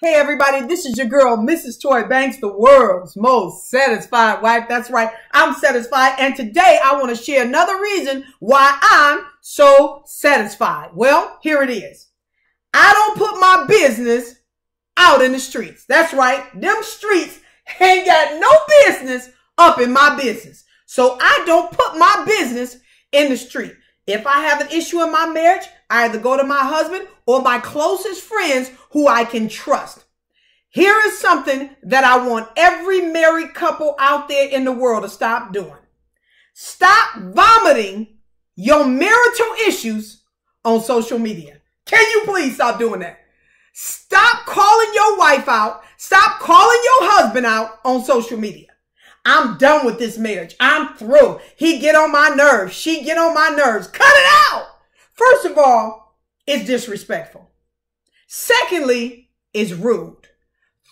Hey everybody, this is your girl, Mrs. Toy Banks, the world's most satisfied wife. That's right, I'm satisfied. And today I want to share another reason why I'm so satisfied. Well, here it is. I don't put my business out in the streets. That's right, them streets ain't got no business up in my business. So I don't put my business in the street. If I have an issue in my marriage, I either go to my husband or my closest friends who I can trust. Here is something that I want every married couple out there in the world to stop doing. Stop vomiting your marital issues on social media. Can you please stop doing that? Stop calling your wife out. Stop calling your husband out on social media. I'm done with this marriage. I'm through. He get on my nerves. She get on my nerves. Cut it out. First of all, it's disrespectful. Secondly, it's rude.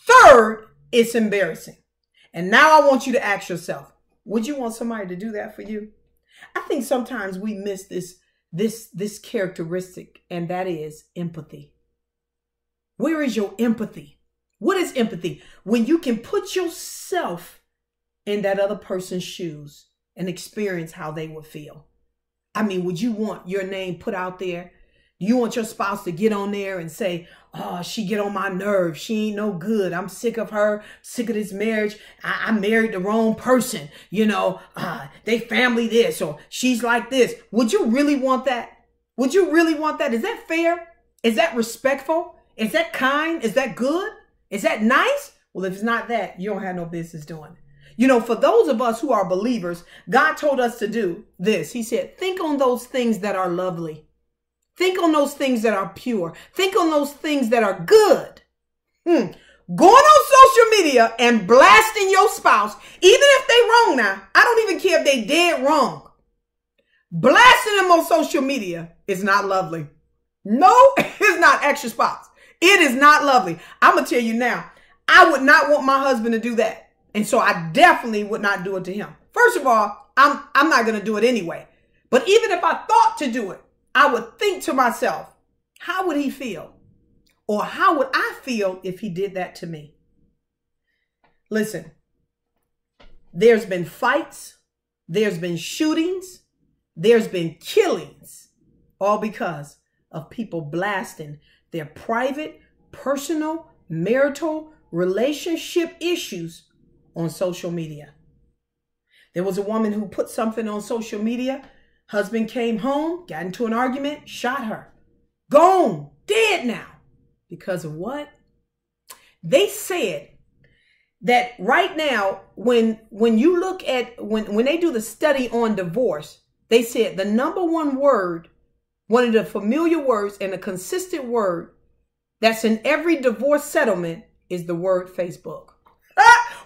Third, it's embarrassing. And now I want you to ask yourself, would you want somebody to do that for you? I think sometimes we miss this characteristic, and that is empathy. Where is your empathy? What is empathy? When you can put yourself in that other person's shoes and experience how they would feel. I mean, would you want your name put out there? Do you want your spouse to get on there and say, oh, she get on my nerves. She ain't no good. I'm sick of her, sick of this marriage. I married the wrong person. You know, they family this, or she's like this. Would you really want that? Would you really want that? Is that fair? Is that respectful? Is that kind? Is that good? Is that nice? Well, if it's not that, you don't have no business doing it. You know, for those of us who are believers, God told us to do this. He said, think on those things that are lovely. Think on those things that are pure. Think on those things that are good. Going on social media and blasting your spouse, even if they wrong now. I don't even care if they dead wrong. Blasting them on social media is not lovely. No, it's not, extra spots. It is not lovely. I'm going to tell you now, I would not want my husband to do that. And so I definitely would not do it to him. First of all, I'm not going to do it anyway. But even if I thought to do it, I would think to myself, how would he feel? Or how would I feel if he did that to me? Listen, there's been fights, there's been shootings, there's been killings, all because of people blasting their private, personal, marital, relationship issues on social media. There was a woman who put something on social media. Husband came home, got into an argument, shot her. Gone, dead now. Because of what? They said that right now, when you look at, when they do the study on divorce, they said the number one word, one of the familiar words and a consistent word that's in every divorce settlement is the word Facebook.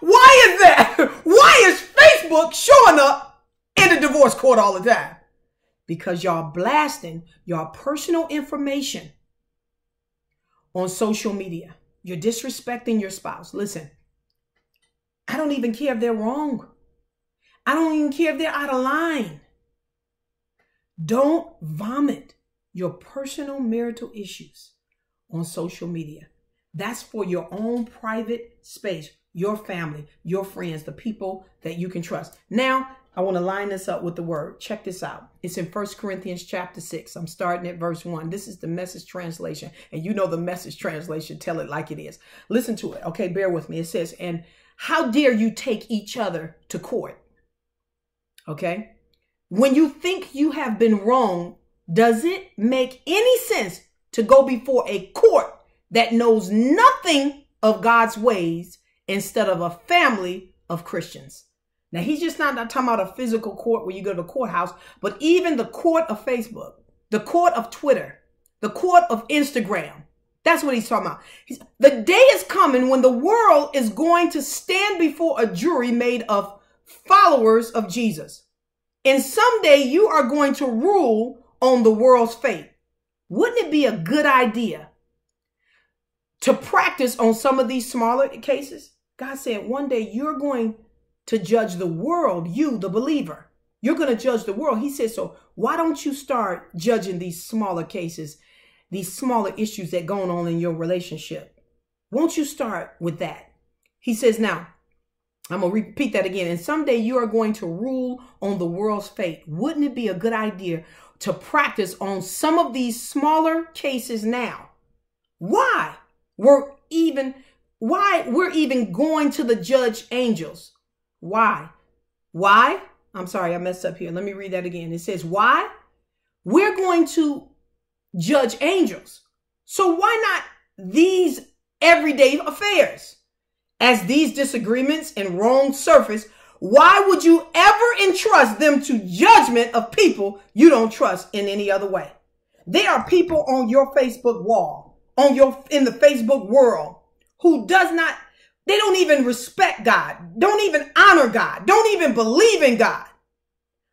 Why is that? Why is Facebook showing up in the divorce court all the time? Because y'all blasting your personal information on social media. You're disrespecting your spouse. Listen, I don't even care if they're wrong. I don't even care if they're out of line. Don't vomit your personal marital issues on social media. That's for your own private space, your family, your friends, the people that you can trust. Now, I want to line this up with the word. Check this out. It's in 1 Corinthians chapter 6. I'm starting at verse 1. This is the Message translation. And you know the Message translation, tell it like it is. Listen to it. Okay, bear with me. It says, and how dare you take each other to court? Okay. When you think you have been wrong, does it make any sense to go before a court that knows nothing of God's ways instead of a family of Christians? Now, he's just not talking about a physical court where you go to the courthouse, but even the court of Facebook, the court of Twitter, the court of Instagram. That's what he's talking about. The day is coming when the world is going to stand before a jury made of followers of Jesus. And someday you are going to rule on the world's fate. Wouldn't it be a good idea to practice on some of these smaller cases? God said one day you're going to judge the world, you, the believer. You're going to judge the world. He said, so why don't you start judging these smaller cases, these smaller issues that going on in your relationship? Won't you start with that? He says, now, I'm going to repeat that again. And someday you are going to rule on the world's fate. Wouldn't it be a good idea to practice on some of these smaller cases now? Why we're even going to the judge angels? Why? I'm sorry, I messed up here. Let me read that again. It says, why? We're going to judge angels. So why not these everyday affairs? As these disagreements and wrongs surface, why would you ever entrust them to judgment of people you don't trust in any other way? There are people on your Facebook wall, in the Facebook world, who they don't even respect God, don't even honor God, don't even believe in God.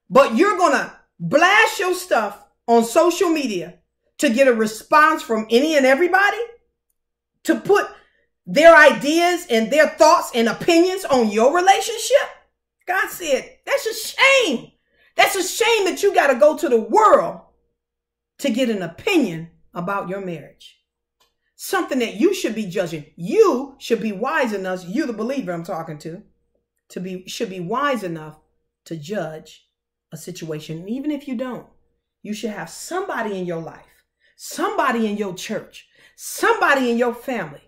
But you're going to blast your stuff on social media to get a response from any and everybody, to put their ideas and their thoughts and opinions on your relationship. God said, that's a shame. That's a shame that you got to go to the world to get an opinion about your marriage. Something that you should be judging. You should be wise enough, you the believer I'm talking to should be wise enough to judge a situation. And even if you don't, you should have somebody in your life, somebody in your church, somebody in your family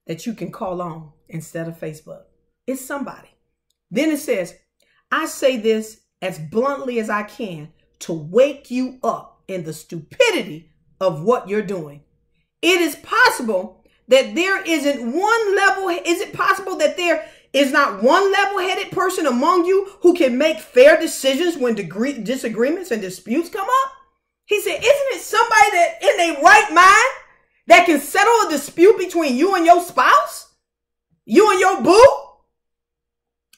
that you can call on instead of Facebook. It's somebody. Then it says, I say this as bluntly as I can to wake you up in the stupidity of what you're doing. It is possible that there isn't one level. Is it possible that there is not one level-headed person among you who can make fair decisions when disagreements and disputes come up? He said, isn't it somebody that in their right mind that can settle a dispute between you and your spouse? You and your boo?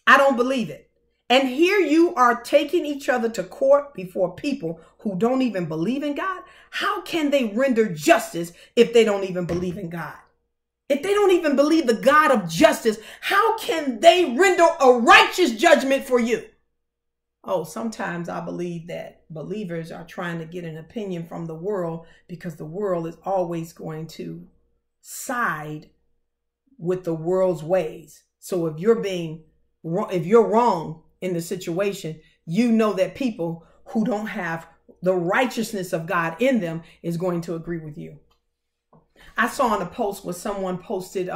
I don't believe it. And here you are taking each other to court before people who don't even believe in God. How can they render justice if they don't even believe in God? If they don't even believe the God of justice, how can they render a righteous judgment for you? Oh, sometimes I believe that believers are trying to get an opinion from the world because the world is always going to side with the world's ways. So if you're wrong in the situation, you know that people who don't have the righteousness of God in them is going to agree with you. I saw on a post where someone posted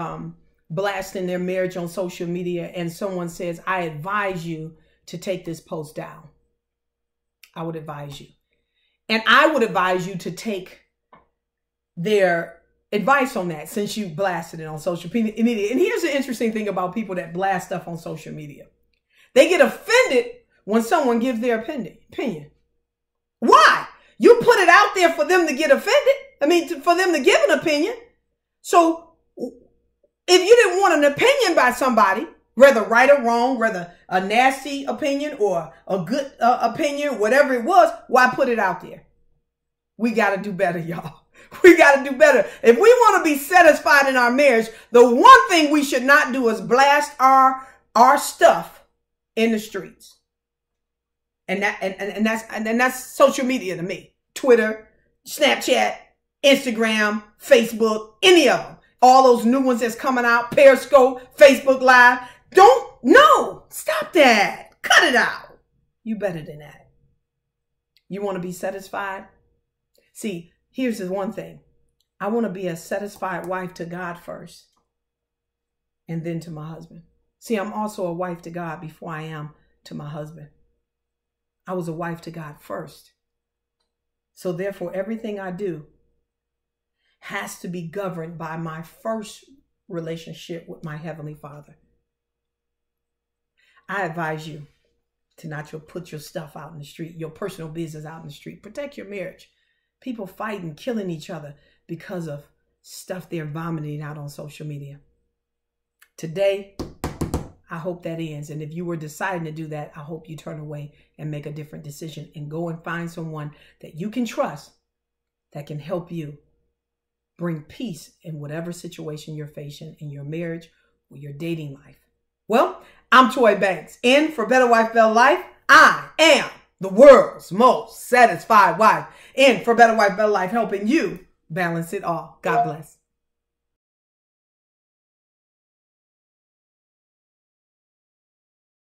blasting their marriage on social media, and someone says, I advise you to take this post down. I would advise you. And I would advise you to take their advice on that, since you blasted it on social media. And here's the interesting thing about people that blast stuff on social media. They get offended when someone gives their opinion. Why? You put it out there for them to get offended. For them to give an opinion. So if you didn't want an opinion by somebody, whether right or wrong, whether a nasty opinion or a good opinion, whatever it was, why put it out there? We got to do better, y'all. We got to do better. If we want to be satisfied in our marriage, the one thing we should not do is blast our stuff in the streets. And that's social media to me. Twitter, Snapchat, Instagram, Facebook, any of them. All those new ones that's coming out, Periscope, Facebook Live. Stop that. Cut it out. You better than that. You want to be satisfied? See, here's the one thing. I want to be a satisfied wife to God first, and then to my husband. See, I'm also a wife to God before I am to my husband. I was a wife to God first. So therefore, everything I do has to be governed by my first relationship with my Heavenly Father. I advise you to not put your stuff out in the street, your personal business out in the street. Protect your marriage. People fighting, killing each other because of stuff they're vomiting out on social media. Today, I hope that ends. And if you were deciding to do that, I hope you turn away and make a different decision and go and find someone that you can trust that can help you bring peace in whatever situation you're facing in your marriage or your dating life. Well, I'm Toy Banks. And for Better Wife, Better Life, I am the world's most satisfied wife. And for Better Wife, Better Life, helping you balance it all. God bless.